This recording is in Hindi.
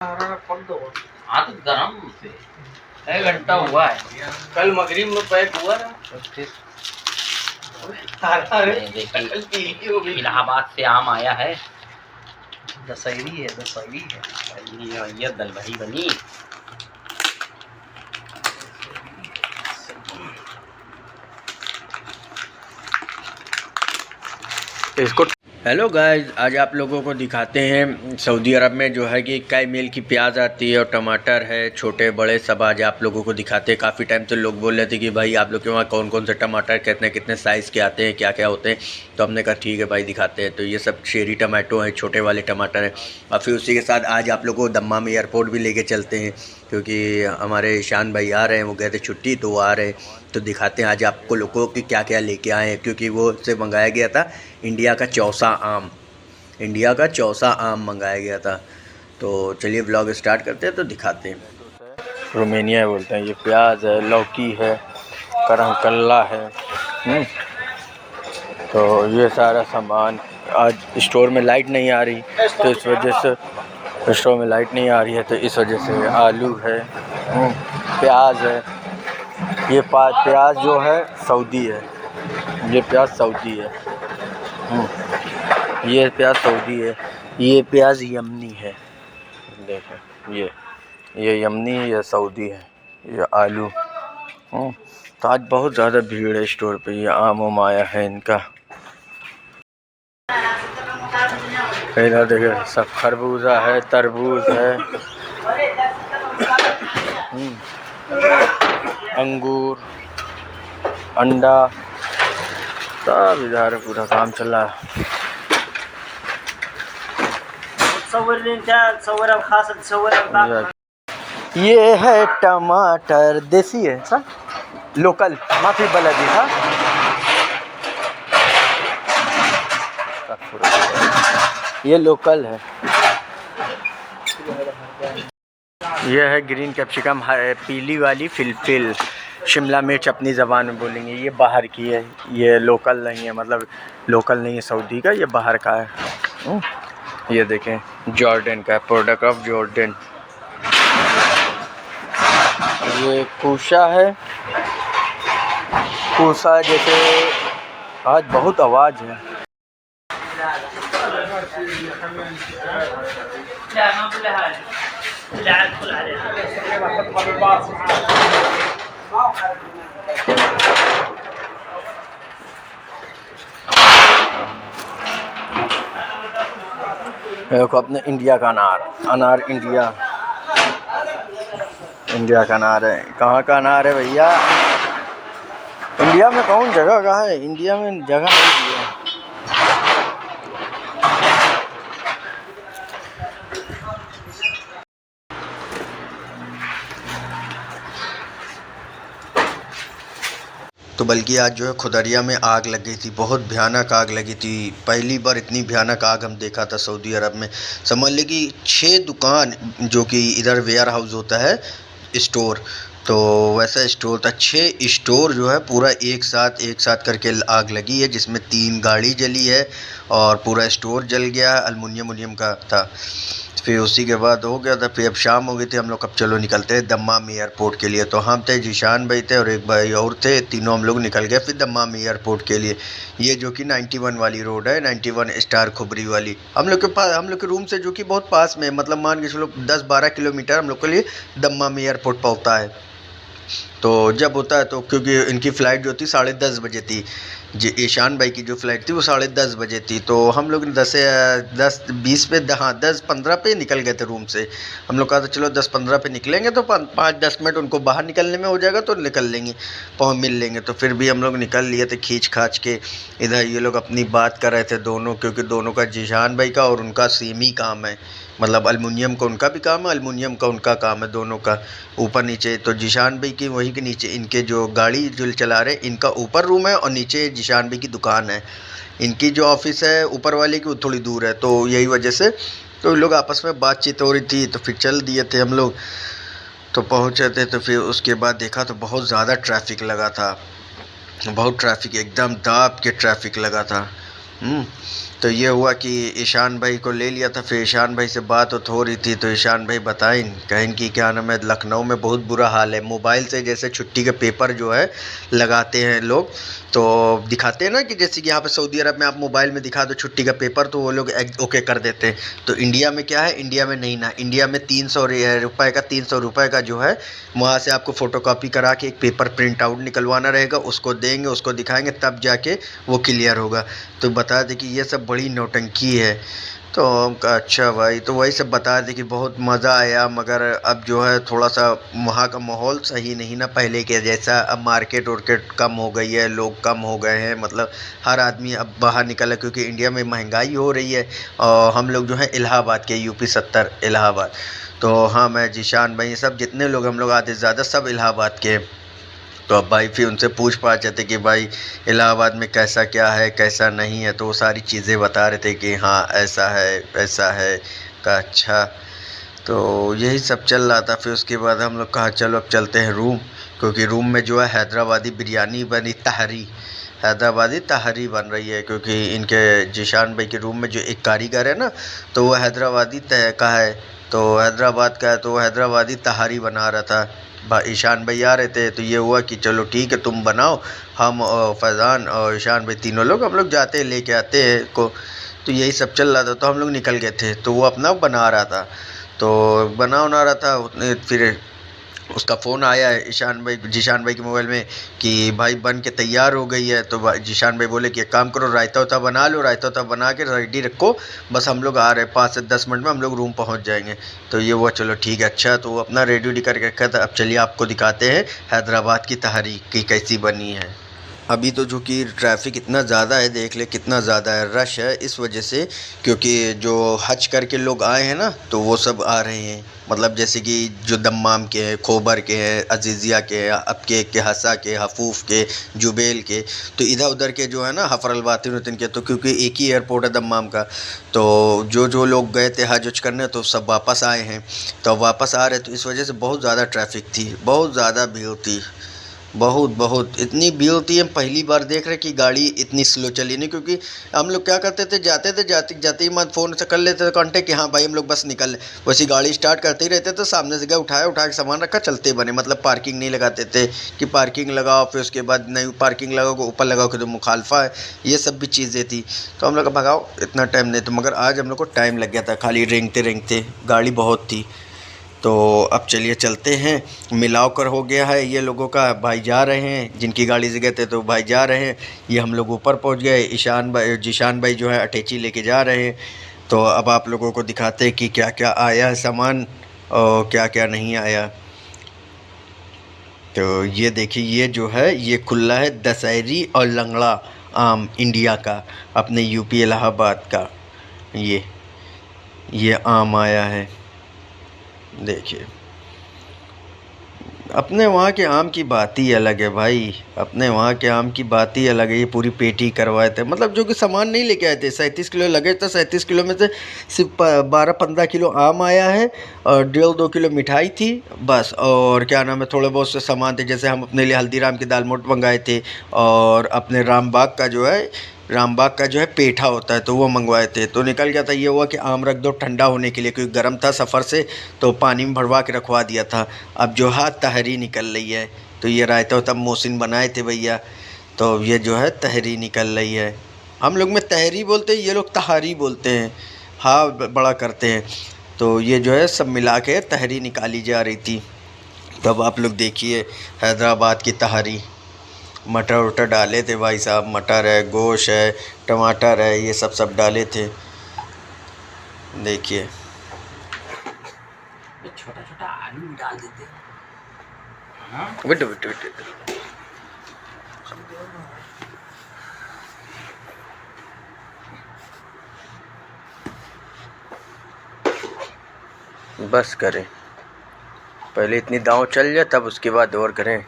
हाँ तो गरम से 1 घंटा हुआ है। कल मगरिब में पैक हुआ ना। देखिए इलाहाबाद से आम आया है। दशहरी है, दशहरी है। ये दल भरी बनी। इसको हेलो गाइस, आज आप लोगों को दिखाते हैं सऊदी अरब में जो है कि कई मील की प्याज आती है और टमाटर है, छोटे बड़े सब आज आप लोगों को दिखाते हैं। काफ़ी टाइम से लोग बोल रहे थे कि भाई आप लोग के वहाँ कौन कौन से टमाटर कितने कितने साइज़ के आते हैं, क्या क्या होते हैं। तो हमने कहा ठीक है भाई दिखाते हैं। तो ये सब चेरी टमाटो हैं, छोटे वाले टमाटर हैं। और फिर उसी के साथ आज आप लोगों को दम्माम एयरपोर्ट भी लेके चलते हैं, क्योंकि हमारे ईशान भाई आ रहे हैं, वो गए थे छुट्टी तो वो आ रहे हैं। तो दिखाते हैं आज आपको लोगों की क्या क्या लेके आए हैं, क्योंकि वो से मंगाया गया था इंडिया का चौसा आम, इंडिया का चौसा आम मंगाया गया था। तो चलिए व्लॉग स्टार्ट करते हैं, तो दिखाते हैं। रोमेनिया बोलते हैं। ये प्याज है, लौकी है, करंकल्ला है। तो ये सारा सामान आज स्टोर में लाइट नहीं आ रही, तो इस वजह से स्टोर में लाइट नहीं आ रही है, तो इस वजह से आलू है, प्याज है। ये प्याज जो है सऊदी है, ये प्याज सऊदी है। ये प्याज सऊदी है, ये प्याज यमनी है। देखें ये यमनी है, ये सऊदी है। ये आलू। तो आज बहुत ज़्यादा भीड़ है स्टोर पे। ये आम उम आया है इनका। इधर देखिए सब खरबूजा है, तरबूज है, अंगूर, अंडा, सब इधर पूरा काम चल रहा है। ये है टमाटर, देसी है सर, लोकल, माफी बलदी था। ये लोकल है। ये है ग्रीन कैप्सिकम, पीली वाली फिलफिल, शिमला मिर्च अपनी ज़बान में बोलेंगे। ये बाहर की है, ये लोकल नहीं है, मतलब लोकल नहीं है सऊदी का, ये बाहर का है। ये देखें जॉर्डन का, प्रोडक्ट ऑफ जॉर्डन। ये कूशा है, कूशा जैसे आज बहुत आवाज़ है। देखो अपने इंडिया का अनार, अनार इंडिया का अनार है। कहाँ का अनार है भैया? इंडिया में कौन जगह कहाँ है? इंडिया में जगह नहीं दी है। तो बल्कि आज जो है खुदरिया में आग लग गई थी, बहुत भयानक आग लगी थी। पहली बार इतनी भयानक आग हम देखा था सऊदी अरब में। समझ लें कि 6 दुकान, जो कि इधर वेयर हाउस होता है स्टोर, तो वैसा स्टोर था। 6 स्टोर जो है पूरा एक साथ करके आग लगी है, जिसमें 3 गाड़ी जली है और पूरा स्टोर जल गया। अल्मुनियम का था। फिर उसी के बाद हो गया था। फिर अब शाम हो गई थी, हम लोग अब चलो निकलते हैं दम्माम एयरपोर्ट के लिए। तो हम थे, जीशान भाई थे और एक भाई और थे, तीनों हम लोग निकल गए फिर दम्माम एयरपोर्ट के लिए। ये जो कि 91 वाली रोड है, 91 स्टार खुबरी वाली। हम लोग के पास, हम लोग के रूम से जो कि बहुत पास में, मतलब मान के चलो 10-12 किलोमीटर हम लोग के लिए दम्माम एयरपोर्ट पहुँचता है। तो जब होता है तो, क्योंकि इनकी फ़्लाइट जो थी 10:30 बजे थी, जी ईशान भाई की जो फ़्लाइट थी वो 10:30 बजे थी। तो हम लोग 10:20 पे, हाँ 10:15 पे निकल गए थे रूम से। हम लोग कहा था चलो 10:15 पे निकलेंगे तो 5-10 मिनट उनको बाहर निकलने में हो जाएगा, तो निकल लेंगे, मिल लेंगे। तो फिर भी हम लोग निकल लिए थे खींच खाच के। इधर ये लोग अपनी बात कर रहे थे दोनों, क्योंकि दोनों का, जीशान भाई का और उनका सेम ही काम है, मतलब अल्मुनियम का उनका भी काम है, अल्मुनियम का उनका काम है, दोनों का ऊपर नीचे। तो जीशान भाई की वहीं के नीचे, इनके जो गाड़ी जो चला रहे इनका ऊपर रूम है और नीचे जीशान भाई की दुकान है। इनकी जो ऑफिस है ऊपर वाले की वो थोड़ी दूर है, तो यही वजह से तो लोग आपस में बातचीत हो रही थी। तो फिर चल दिए थे हम लोग। तो पहुँचे थे, तो फिर उसके बाद देखा तो बहुत ज़्यादा ट्रैफिक लगा था, बहुत ट्रैफिक, एकदम दाब के ट्रैफिक लगा था। तो ये हुआ कि ईशान भाई को ले लिया था। फिर ईशान भाई से बात हो रही थी तो ईशान भाई बताएं कहें कि क्या नाम है, लखनऊ में बहुत बुरा हाल है। मोबाइल से जैसे छुट्टी के पेपर जो है लगाते हैं लोग, तो दिखाते हैं ना कि जैसे कि यहाँ पे सऊदी अरब में आप मोबाइल में दिखा दो छुट्टी का पेपर तो वो लोग ओके कर देते हैं। तो इंडिया में क्या है, इंडिया में नहीं ना, इंडिया में 300 रुपये का 300 रुपये का जो है वहाँ से आपको फ़ोटोकॉपी करा के एक पेपर प्रिंट आउट निकलवाना रहेगा, उसको देंगे, उसको दिखाएंगे, तब जाके वो क्लियर होगा। तो बता दें कि ये सब बड़ी नौटंकी है। तो हम कहा अच्छा भाई, तो वही सब बता दें कि बहुत मज़ा आया, मगर अब जो है थोड़ा सा वहाँ का माहौल सही नहीं ना पहले के जैसा। अब मार्केट वार्केट कम हो गई है, लोग कम हो गए हैं, मतलब हर आदमी अब बाहर निकला, क्योंकि इंडिया में महंगाई हो रही है। और हम लोग जो है इलाहाबाद के, यूपी 70 इलाहाबाद। तो हाँ, मैं जीशान भाई सब जितने लोग हम लोग आधे से ज़्यादा सब इलाहाबाद के। तो अब भाई फिर उनसे पूछ पाछ रहे थे कि भाई इलाहाबाद में कैसा क्या है कैसा नहीं है, तो वो सारी चीज़ें बता रहे थे कि हाँ ऐसा है वैसा है। का अच्छा, तो यही सब चल रहा था। फिर उसके बाद हम लोग कहा चलो अब चलते हैं रूम, क्योंकि रूम में जो है हैदराबादी बिरयानी बनी, तहरी, हैदराबादी तहरी बन रही है। क्योंकि इनके जीशान भाई के रूम में जो एक कारीगर है ना, तो वो हैदराबादी का है, तो हैदराबाद का है, तो वो हैदराबादी तहारी बना रहा था। ईशान भाई आ रहे थे, तो ये हुआ कि चलो ठीक है तुम बनाओ, हम और फैज़ान और ईशान भाई तीनों लोग हम लोग जाते हैं लेके आते हैं को। तो यही सब चल रहा था, तो हम लोग निकल गए थे। तो वो अपना बना रहा था, तो बना रहा था उतने फिर उसका फ़ोन आया है ईशान भाई जीशान भाई के मोबाइल में कि भाई बन के तैयार हो गई है। तो जीशान भाई बोले कि एक काम करो, रायता वायता बना लो, रायता वायता बना के रेडी रखो, बस हम लोग आ रहे हैं, 5 से 10 मिनट में हम लोग रूम पहुंच जाएंगे। तो ये हुआ चलो ठीक है। अच्छा, तो वो अपना रेडी वेडी करके रखा था। अब चलिए आपको दिखाते हैं हैदराबाद की तहरी की कैसी बनी है। अभी तो जो कि ट्रैफ़िक इतना ज़्यादा है, देख ले कितना ज़्यादा है, रश है इस वजह से, क्योंकि जो हज करके लोग आए हैं ना, तो वो सब आ रहे हैं। मतलब जैसे कि जो दम्माम के हैं, खोबर के हैं, अज़ीज़िया के हैं, अबके के, हसा के, हफूफ के, जुबेल के, तो इधर उधर के जो है ना हफ़रल वातिन वतिन के, तो क्योंकि एक ही एयरपोर्ट है दम्माम का, तो जो लोग गए थे हज वज करने तो सब वापस आए हैं। तो अब वापस आ रहे, तो इस वजह से बहुत ज़्यादा ट्रैफ़िक थी, बहुत ज़्यादा भीड़ थी, बहुत बहुत इतनी भीड़ होती है। हम पहली बार देख रहे कि गाड़ी इतनी स्लो चली नहीं, क्योंकि हम लोग क्या करते थे, जाते थे, जाते जाते ही मत फ़ोन से कर लेते थे कांटेक्ट कि हाँ भाई हम लोग बस निकल लें। वैसी गाड़ी स्टार्ट करते ही रहते थे, सामने से गए उठाया, उठा के सामान रखा, चलते बने। मतलब पार्किंग नहीं लगाते थे कि पार्किंग लगाओ, फिर उसके बाद नहीं पार्किंग लगाओगे ऊपर लगाओ कि तो मुखालफा है, ये सब भी चीज़ें थी। तो हम लोग का भगाओ इतना टाइम नहीं, तो मगर आज हम लोग को टाइम लग गया था, खाली रेंगते रेंगते, गाड़ी बहुत थी। तो अब चलिए चलते हैं, मिलाव कर हो गया है ये लोगों का। भाई जा रहे हैं, जिनकी गाड़ी से गए थे तो भाई जा रहे हैं। ये हम लोग ऊपर पहुंच गए, ईशान भाई जीशान भाई जो है अटैची लेके जा रहे हैं। तो अब आप लोगों को दिखाते हैं कि क्या क्या आया है सामान और क्या क्या नहीं आया। तो ये देखिए, ये जो है ये खुला है दशहरी और लंगड़ा आम इंडिया का, अपने यूपी इलाहाबाद का। ये आम आया है, देखिए। अपने वहाँ के आम की बात ही अलग है भाई, अपने वहाँ के आम की बात ही अलग है। ये पूरी पेटी करवाए थे, मतलब जो कि सामान नहीं लेके आए थे। 37 किलो लगे थे, 37 किलो में से सिर्फ 12-15 किलो आम आया है और 1.5-2 किलो मिठाई थी बस। और क्या नाम है, थोड़े बहुत से सामान थे, जैसे हम अपने लिए हल्दीराम की दाल मोठ मंगाए थे, और अपने रामबाग का जो है पेठा होता है तो वो मंगवाए थे। तो निकल गया था, ये हुआ कि आम रख दो ठंडा होने के लिए, क्योंकि गर्म था सफ़र से, तो पानी में भरवा के रखवा दिया था। अब जो है तहरी निकल रही है। तो ये रायता तब मोहसिन बनाए थे भैया, तो ये जो है तहरी निकल रही है। हम लोग में तहरी बोलते हैं, ये लोग तहारी बोलते हैं, हाँ बड़ा करते हैं। तो ये जो है सब मिला के तहरी निकाली जा रही थी। तब आप लोग देखिए हैदराबाद की तहरी, मटर वटर डाले थे भाई साहब, मटर है, गोश्त है, टमाटर है, ये सब डाले थे, देखिए। छोटा छोटा आलू भी डाल देते हैं। हाँ? विट बस करें, पहले इतनी दाव चल जाए तब उसके बाद और करें।